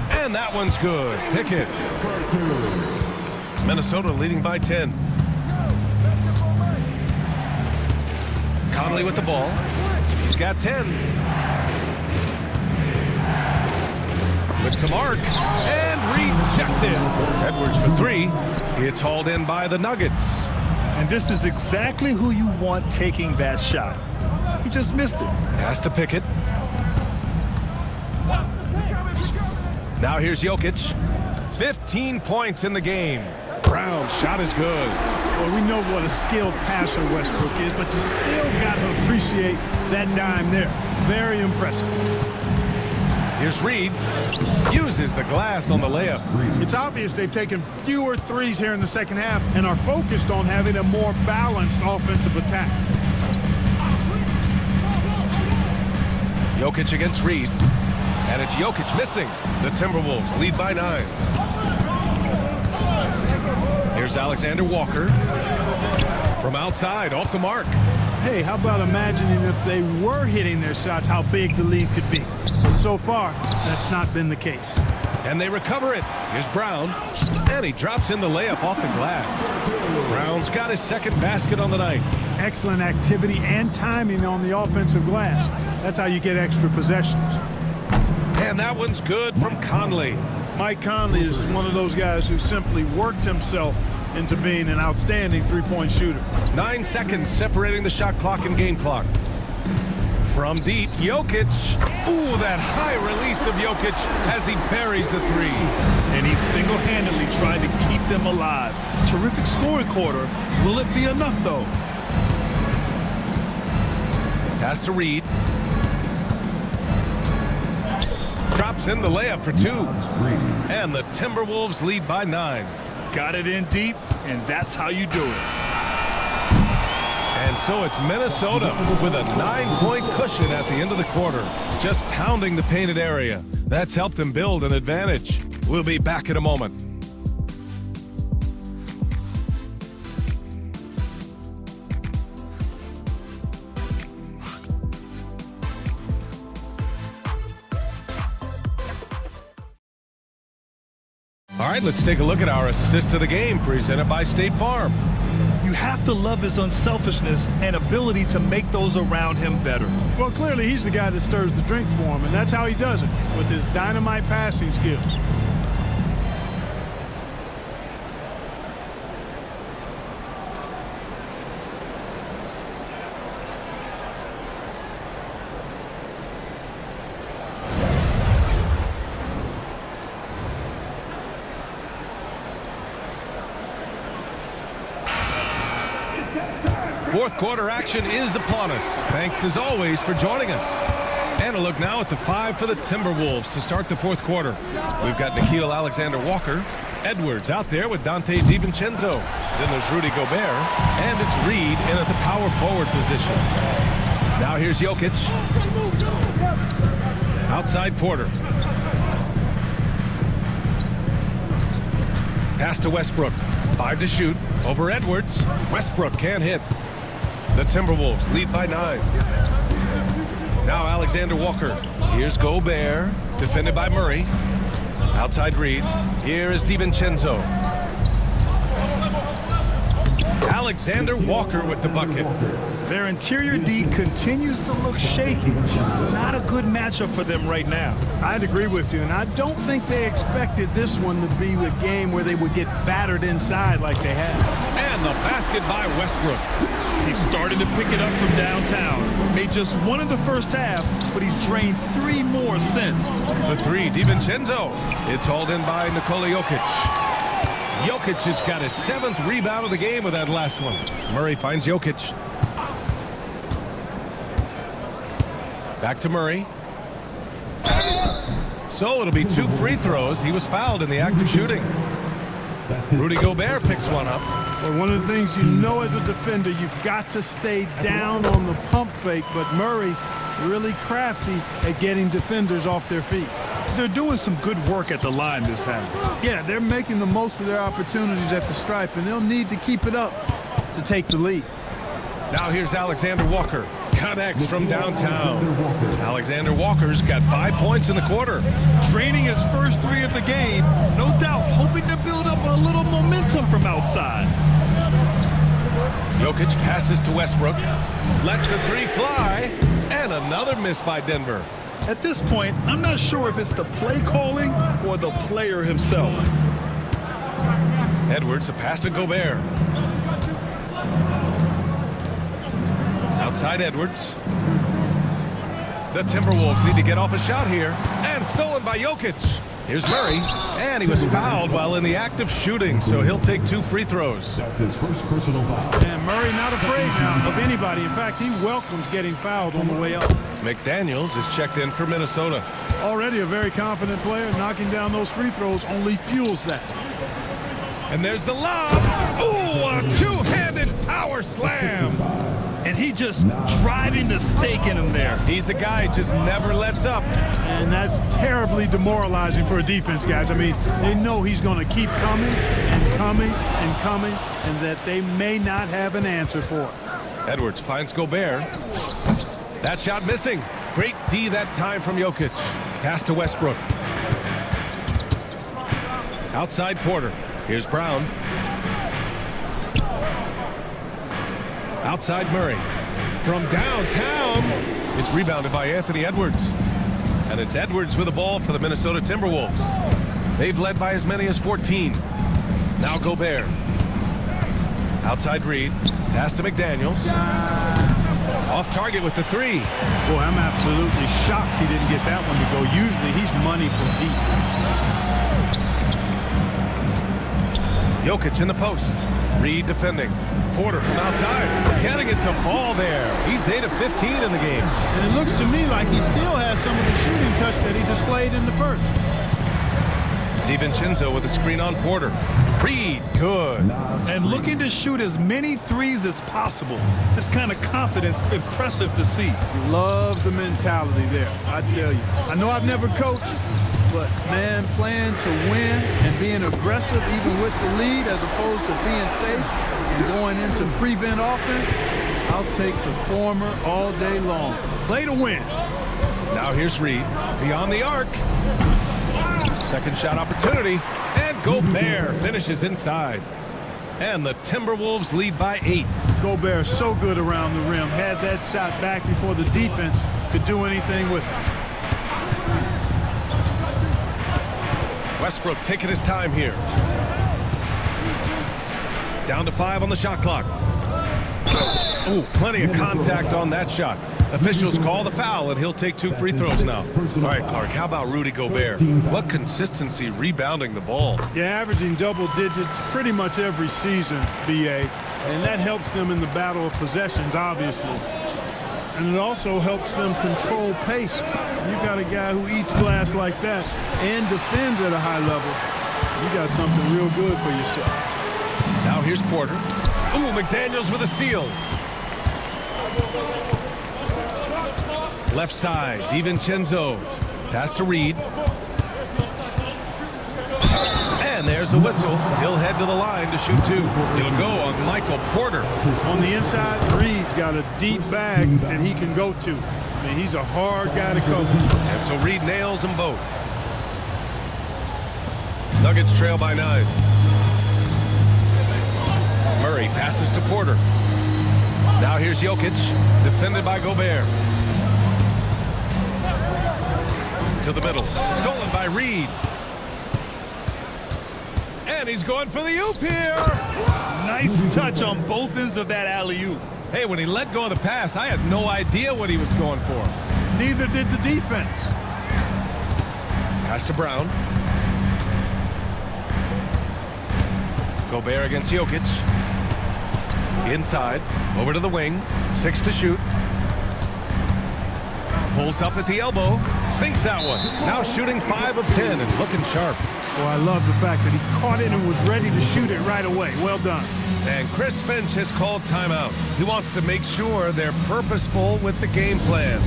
And that one's good. Pickett. Minnesota leading by 10. Conley with the ball. He's got 10. With some arc. And rejected. Edwards for 3. It's hauled in by the Nuggets. And this is exactly who you want taking that shot. He just missed it. Pass to Pickett. Now here's Jokic. 15 points in the game. Brown's shot is good. Well, we know what a skilled passer Westbrook is, but you still got to appreciate that dime there. Very impressive. Here's Reed. Uses the glass on the layup. It's obvious they've taken fewer threes here in the second half and are focused on having a more balanced offensive attack. Jokic against Reed. And it's Jokic missing. The Timberwolves lead by 9. Here's Alexander Walker. From outside, off the mark. Hey, how about imagining if they were hitting their shots, how big the lead could be. But so far, that's not been the case. And they recover it. Here's Brown. And he drops in the layup off the glass. Brown's got his second basket on the night. Excellent activity and timing on the offensive glass. That's how you get extra possessions. And that one's good from Conley. Mike Conley is one of those guys who simply worked himself into being an outstanding three-point shooter. 9 seconds separating the shot clock and game clock. From deep, Jokic. Ooh, that high release of Jokic as he buries the three. And he's single-handedly trying to keep them alive. Terrific scoring quarter. Will it be enough, though? Pass to Reed. Drops in the layup for 2. And the Timberwolves lead by 9. Got it in deep, and that's how you do it. And so it's Minnesota with a 9-point cushion at the end of the quarter, just pounding the painted area. That's helped them build an advantage. We'll be back in a moment. All right, let's take a look at our assist of the game presented by State Farm. You have to love his unselfishness and ability to make those around him better. Well, clearly he's the guy that stirs the drink for him, and that's how he does it, with his dynamite passing skills. Fourth quarter action is upon us. Thanks as always for joining us. And a look now at the 5 for the Timberwolves to start the fourth quarter. We've got Nickeil Alexander-Walker. Edwards out there with Dante DiVincenzo. Then there's Rudy Gobert. And it's Reed in at the power forward position. Now here's Jokic. Outside Porter. Pass to Westbrook. 5 to shoot. Over Edwards. Westbrook can't hit. The Timberwolves lead by 9. Now Alexander Walker. Here's Gobert. Defended by Murray. Outside Reed. Here is DiVincenzo. Alexander Walker with the bucket. Their interior D continues to look shaky. Not a good matchup for them right now. I'd agree with you, and I don't think they expected this one to be a game where they would get battered inside like they had. And the basket by Westbrook. He's starting to pick it up from downtown. Made just 1 in the first half, but he's drained 3 more since. The 3, DiVincenzo. It's hauled in by Nikola Jokic. Jokic has got his 7th rebound of the game with that last one. Murray finds Jokic. Back to Murray. So it'll be 2 free throws. He was fouled in the act of shooting. Rudy Gobert picks one up. Well, one of the things you know as a defender, you've got to stay down on the pump fake, but Murray really crafty at getting defenders off their feet. They're doing some good work at the line this half. Yeah, they're making the most of their opportunities at the stripe, and they'll need to keep it up to take the lead. Now here's Alexander Walker. Connects from downtown. Alexander Walker's got 5 points in the quarter. Draining his first 3 of the game, no doubt hoping to build up a little momentum from outside. Jokic passes to Westbrook. Lets the 3 fly. And another miss by Denver. At this point, I'm not sure if it's the play calling or the player himself. Edwards, a pass to Gobert. Outside Edwards. The Timberwolves need to get off a shot here. And stolen by Jokic. Here's Murray. And he was fouled while in the act of shooting, so he'll take 2 free throws. That's his first personal foul. And Murray not afraid now of anybody. In fact, he welcomes getting fouled on the way up. McDaniels is checked in for Minnesota. Already a very confident player. Knocking down those free throws only fuels that. And there's the lob. Ooh, a 2-handed power slam. And he just driving the stake in him there. He's a guy who just never lets up. And that's terribly demoralizing for a defense, guys. I mean, they know he's going to keep coming and coming and coming, and that they may not have an answer for it. Edwards finds Gobert. That shot missing. Great D that time from Jokic. Pass to Westbrook. Outside Porter. Here's Brown. Outside Murray. From downtown, it's rebounded by Anthony Edwards. And it's Edwards with the ball for the Minnesota Timberwolves. They've led by as many as 14. Now Gobert. Outside Reed. Pass to McDaniels. Off target with the three. Boy, I'm absolutely shocked he didn't get that one to go. Usually he's money from deep. Jokic in the post. Reed defending. Porter from outside. Getting it to fall there. He's 8 of 15 in the game. And it looks to me like he still has some of the shooting touch that he displayed in the first. DiVincenzo with a screen on Porter. Reed, good. And looking to shoot as many threes as possible. This kind of confidence, impressive to see. Love the mentality there, I tell you. I know I've never coached, but, man, playing to win and being aggressive even with the lead as opposed to being safe and going into prevent offense, I'll take the former all day long. Play to win. Now here's Reed. Beyond the arc. Second shot opportunity. And Gobert finishes inside. And the Timberwolves lead by 8. Gobert so good around the rim. Had that shot back before the defense could do anything with it. Westbrook taking his time here. Down to 5 on the shot clock. Ooh, plenty of contact on that shot. Officials call the foul, and he'll take 2 free throws now. All right, Clark, how about Rudy Gobert? What consistency rebounding the ball. Yeah, averaging double digits pretty much every season, BA. And that helps them in the battle of possessions, obviously. And it also helps them control pace. You've got a guy who eats glass like that and defends at a high level. You got something real good for yourself. Now here's Porter. Ooh, McDaniels with a steal. Left side, DiVincenzo. Pass to Reed. And there's a whistle. He'll head to the line to shoot 2. He'll go on Michael Porter. On the inside, Reed's got a deep bag that he can go to. I mean, he's a hard guy to cover. And so Reed nails them both. Nuggets trail by 9. Murray passes to Porter. Now here's Jokic, defended by Gobert. To the middle, stolen by Reed. And he's going for the oop here. Nice touch on both ends of that alley-oop. Hey, when he let go of the pass, I had no idea what he was going for. Neither did the defense. Pass to Brown. Gobert against Jokic. Inside, over to the wing. 6 to shoot. Pulls up at the elbow. Sinks that one. Now shooting 5 of 10 and looking sharp. Well, I love the fact that he caught it and was ready to shoot it right away. Well done. And Chris Finch has called timeout. He wants to make sure they're purposeful with the game plan.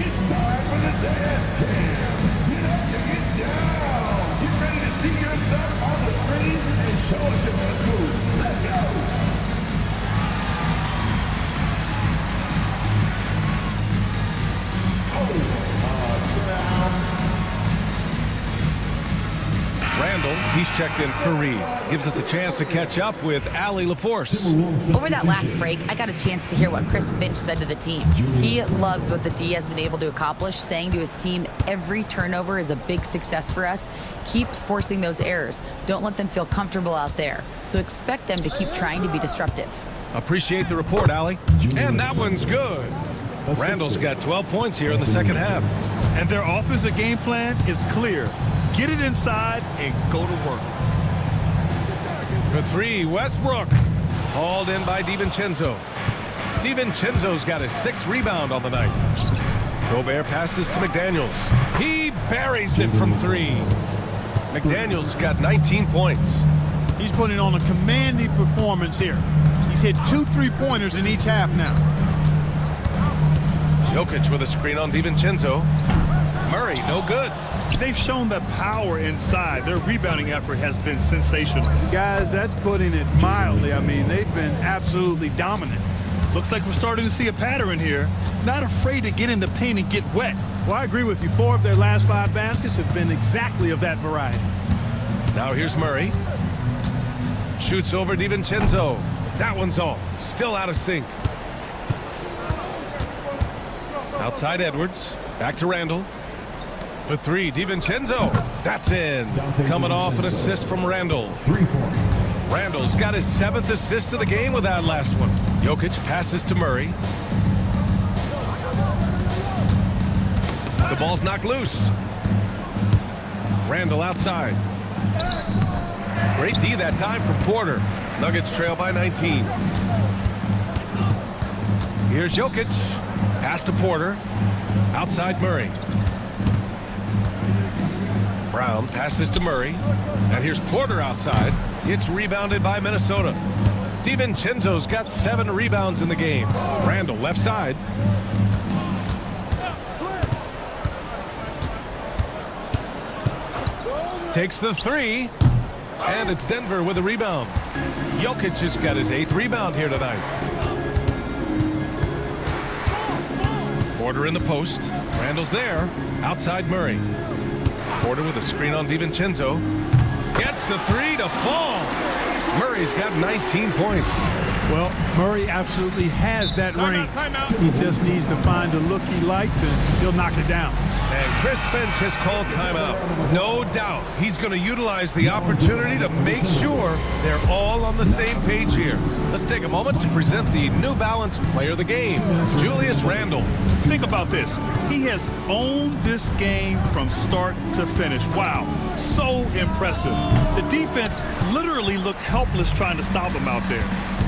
It's time for the dance cam. Get up and get down. Get ready to see yourself on the screen and show us your best moves. Let's go. Randall, he's checked in for Reed. Gives us a chance to catch up with Allie LaForce. Over that last break, I got a chance to hear what Chris Finch said to the team. He loves what the D has been able to accomplish, saying to his team, every turnover is a big success for us. Keep forcing those errors. Don't let them feel comfortable out there. So expect them to keep trying to be disruptive. Appreciate the report, Allie. And that one's good. Randall's got 12 points here in the second half. And their offensive game plan is clear. Get it inside and go to work. For 3, Westbrook. Hauled in by DiVincenzo. DiVincenzo's got his 6th rebound on the night. Gobert passes to McDaniels. He buries it from 3. McDaniels got 19 points. He's putting on a commanding performance here. He's hit 2 3-pointers in each half now. Jokic with a screen on DiVincenzo. Murray, no good. They've shown the power inside. Their rebounding effort has been sensational. Guys, that's putting it mildly. I mean, they've been absolutely dominant. Looks like we're starting to see a pattern here. Not afraid to get in the paint and get wet. Well, I agree with you. 4 of their last 5 baskets have been exactly of that variety. Now here's Murray. Shoots over DiVincenzo. That one's off. Still out of sync. Outside Edwards. Back to Randall. For 3, DiVincenzo. That's in. Coming off an assist from Randall. 3 points. Randall's got his 7th assist of the game with that last one. Jokic passes to Murray. The ball's knocked loose. Randall outside. Great D that time from Porter. Nuggets trail by 19. Here's Jokic. Pass to Porter. Outside Murray. Brown passes to Murray. And here's Porter outside. It's rebounded by Minnesota. DiVincenzo's got 7 rebounds in the game. Randall left side. Takes the 3. And it's Denver with a rebound. Jokic has got his 8th rebound here tonight. Porter in the post. Randall's there. Outside Murray. Porter with a screen on DiVincenzo. Gets the 3 to fall. Murray's got 19 points. Well, Murray absolutely has that range. He just needs to find the look he likes, and he'll knock it down. And Chris Finch has called timeout. No doubt he's going to utilize the opportunity to make sure they're all on the same page here. Let's take a moment to present the New Balance Player of the Game, Julius Randle. Think about this. He has owned this game from start to finish. Wow, so impressive. The defense literally looked helpless trying to stop him out there.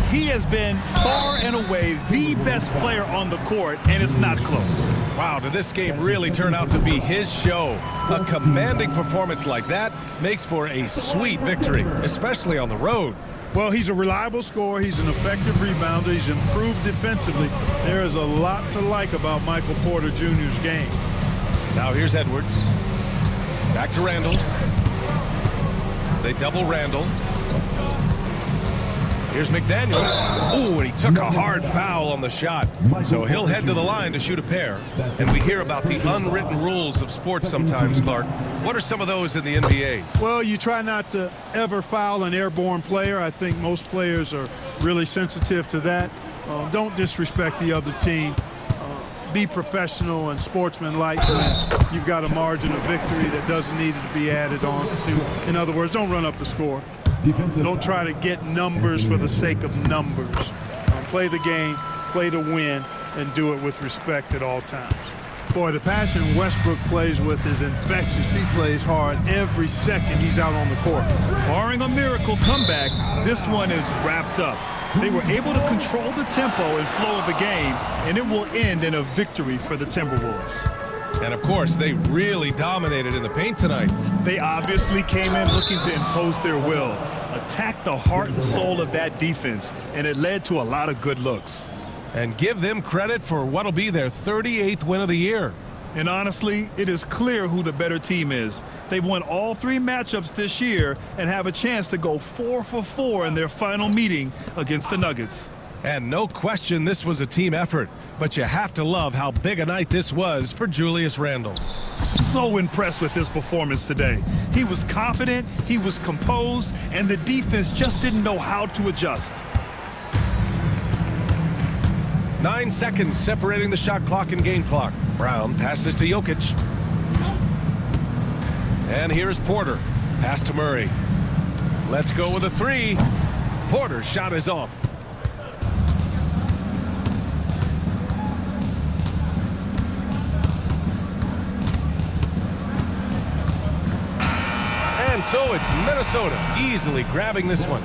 He has been far and away the best player on the court, and it's not close. Wow, did this game really turn out to be his show? A commanding performance like that makes for a sweet victory, especially on the road. Well, he's a reliable scorer. He's an effective rebounder. He's improved defensively. There is a lot to like about Michael Porter Jr.'s game. Now here's Edwards. Back to Randall. They double Randall. Here's McDaniels. Ooh, and he took a hard foul on the shot. So he'll head to the line to shoot a pair. And we hear about the unwritten rules of sports sometimes, Clark. What are some of those in the NBA? Well, you try not to ever foul an airborne player. I think most players are really sensitive to that. Don't disrespect the other team. Be professional and sportsmanlike. You've got a margin of victory that doesn't need to be added on to. In other words, don't run up the score. Don't try to get numbers for the sake of numbers. Play the game, play to win, and do it with respect at all times. Boy, the passion Westbrook plays with is infectious. He plays hard every second he's out on the court. Barring a miracle comeback, this one is wrapped up. They were able to control the tempo and flow of the game, and it will end in a victory for the Timberwolves. And, of course, they really dominated in the paint tonight. They obviously came in looking to impose their will, attack the heart and soul of that defense, and it led to a lot of good looks. And give them credit for what'll be their 38th win of the year. And honestly, it is clear who the better team is. They've won all 3 matchups this year and have a chance to go 4 for 4 in their final meeting against the Nuggets. And no question this was a team effort, but you have to love how big a night this was for Julius Randle. So impressed with his performance today. He was confident, he was composed, and the defense just didn't know how to adjust. 9 seconds separating the shot clock and game clock. Brown passes to Jokic. And here's Porter. Pass to Murray. Let's go with a 3. Porter's shot is off. And so it's Minnesota easily grabbing this one.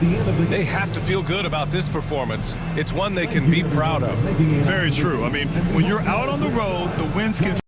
They have to feel good about this performance. It's one they can be proud of. Very true. I mean, when you're out on the road, the wins can